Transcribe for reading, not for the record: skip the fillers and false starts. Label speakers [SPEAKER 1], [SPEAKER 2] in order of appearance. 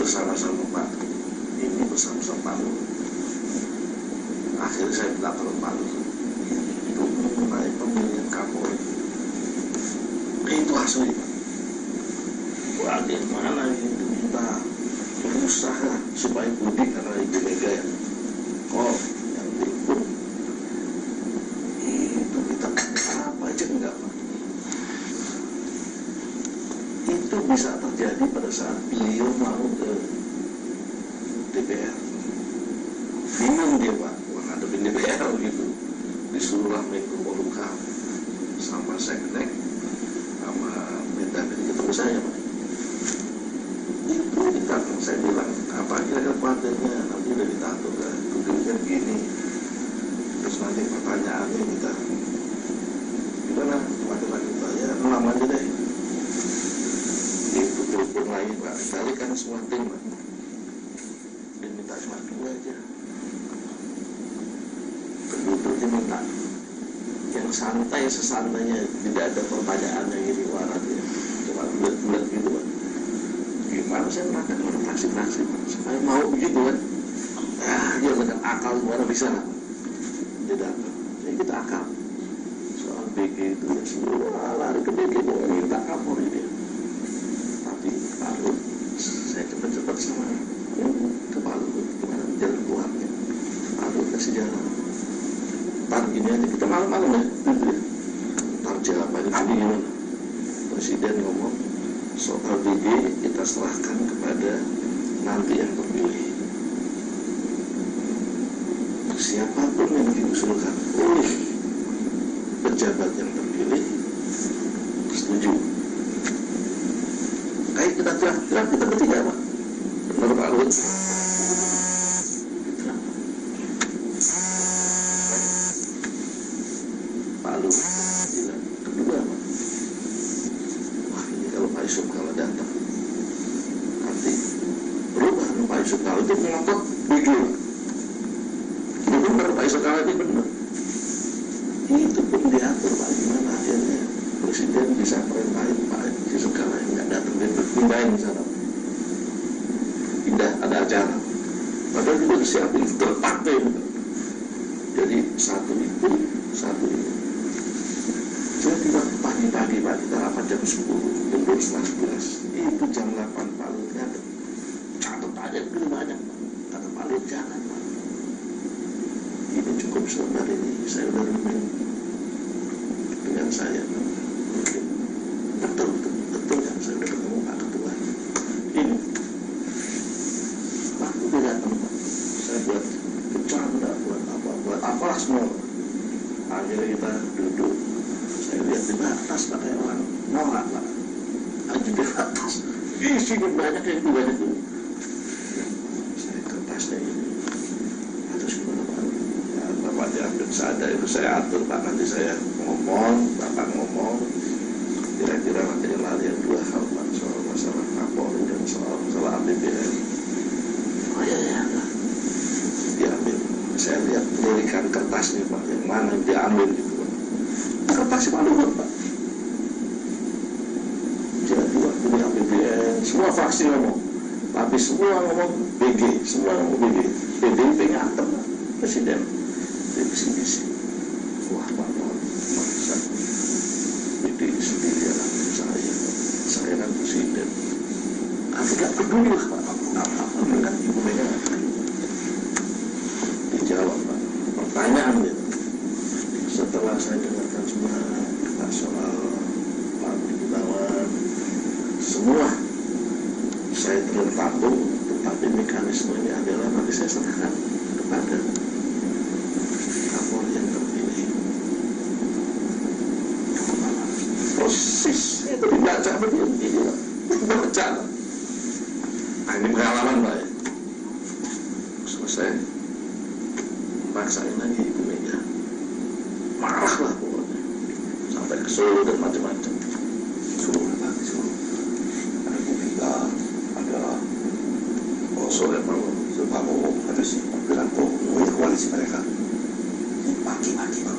[SPEAKER 1] bersama-sama Pak ini bersama-sama Pak Luhut. Akhirnya saya minta tolong Pak Luhut itu mengenai pemilihan Kapolri itu asli Pak. Bagaimana itu kita berusaha supaya Budi karena Ibu Mega yang yang telepon itu kita apa aja enggak Pak. Itu bisa terjadi pada saat beliau mau ke DPR. Bingung dia Pak, menghadapin DPR gitu. Disuruhlah Menko Polhukam sama Seknek sama Mendagri ketemu saya Pak. Itu kita, saya bilang apa kira-kira kuatirnya nanti udah ditatur kan, tujuannya begini. Terus nanti pertanyaannya kita gimana kuatir lagi Pak, ya 6 aja deh. Itu telepon lagi Pak, balikan semua tim Pak. Dan minta cuma 2 aja. Penduduknya minta yang santai sesantainya, tidak ada pertanyaan yang ini warat ya, cuma bulat-bulat gitu Pak. Gimana saya melakukan fraksi-fraksi Pak, supaya mau begitu kan. Ya dengan akal semua bisa lah dia datang, ya kita akal soal BG itu ya semua lari ke BG mau minta Kapolri dia. Tapi Pak Luhut saya cepat-cepat sama ke Pak Luhut gimana jalan keluarnya. Pak Luhut kasih jalan, ntar gini aja kita malam-malam ya ntar jawabannya ini gimana. Presiden ngomong soal BG kita serahkan kepada nanti yang terpilih. Siapapun yang diusulkan oleh pejabat yang terpilih setuju. Kayak kita teriak-teriak kita bertiga Pak. Benar Pak Luhut. Pak Luhut bilang kedua Pak. Wah ini kalau Pak Yusuf kalau datang nanti berubah Pak Yusuf kalau itu mengotot video. Benar Pak Yusuf kalau itu benar. Itu pun diatur Pak gimana akhirnya Presiden bisa perintahin Pak Yusuf kalau nggak datang dia pindahin sana. Pindah ada acara. Padahal juga disiapin terpakai. Jadi satu itu. Jadi waktu pagi-pagi Pak kita rapat jam 10, jam 12:11. Itu jam 8 Pak Luhut ada. Catat aja dulu banyak Pak. Kata Pak Luhut jangan Pak. Ini cukup sebentar ini. Saya udah nemuin dengan saya Pak. Betul kan saya udah ketemu Pak Ketua. Ini waktu dia datang Pak. Saya buat bercanda, buat apalah semua. Akhirnya kita duduk. Saya lihat di atas pakai orang nolak Pak. Lagi di atas. Isinya banyak yang itu banyak itu. Saya kertasnya ini. Harus gimana Pak? Ya Bapak diambil sada itu saya atur Pak. Nanti saya ngomong, Bapak ngomong. Kira-kira nanti larian 2 hal Pak. Soal masalah Kapolri dan soal masalah APBN. Oh ya. Diambil. Saya lihat lirikan kertas nih Pak. Yang mana yang diambil gitu Pak. Kertas Pak Luhut Pak. Jadi waktu di APBN semua fraksi ngomong, tapi semua ngomong BG, semua ngomong BG. PDIP ngantem Presiden visi-visi. Wah Pak Luhut maksa BD sendiri ya saya kan Presiden. Aku gak peduli lah Pak. Apa kan Ibu Mega dijawab Pak. Pertanyaan gitu. Setelah saya dengarkan semua soal Pak Gunawan, semua saya tertampung, tetapi mekanisme ini adalah nanti saya serahkan kepada Kapolri yang terpilih. Proses itu dibaca begini, dibaca. Nah, ini pengalaman Pak ya. Selesai, paksain lagi Ibu Mega. Marah lah pokoknya sampai ke Solo dan macam-macam. Solo ada Bu Mega, ada Solo Pak Prabowo, ada si Pak Wiranto, koalisi mereka. Maki-maki Pak.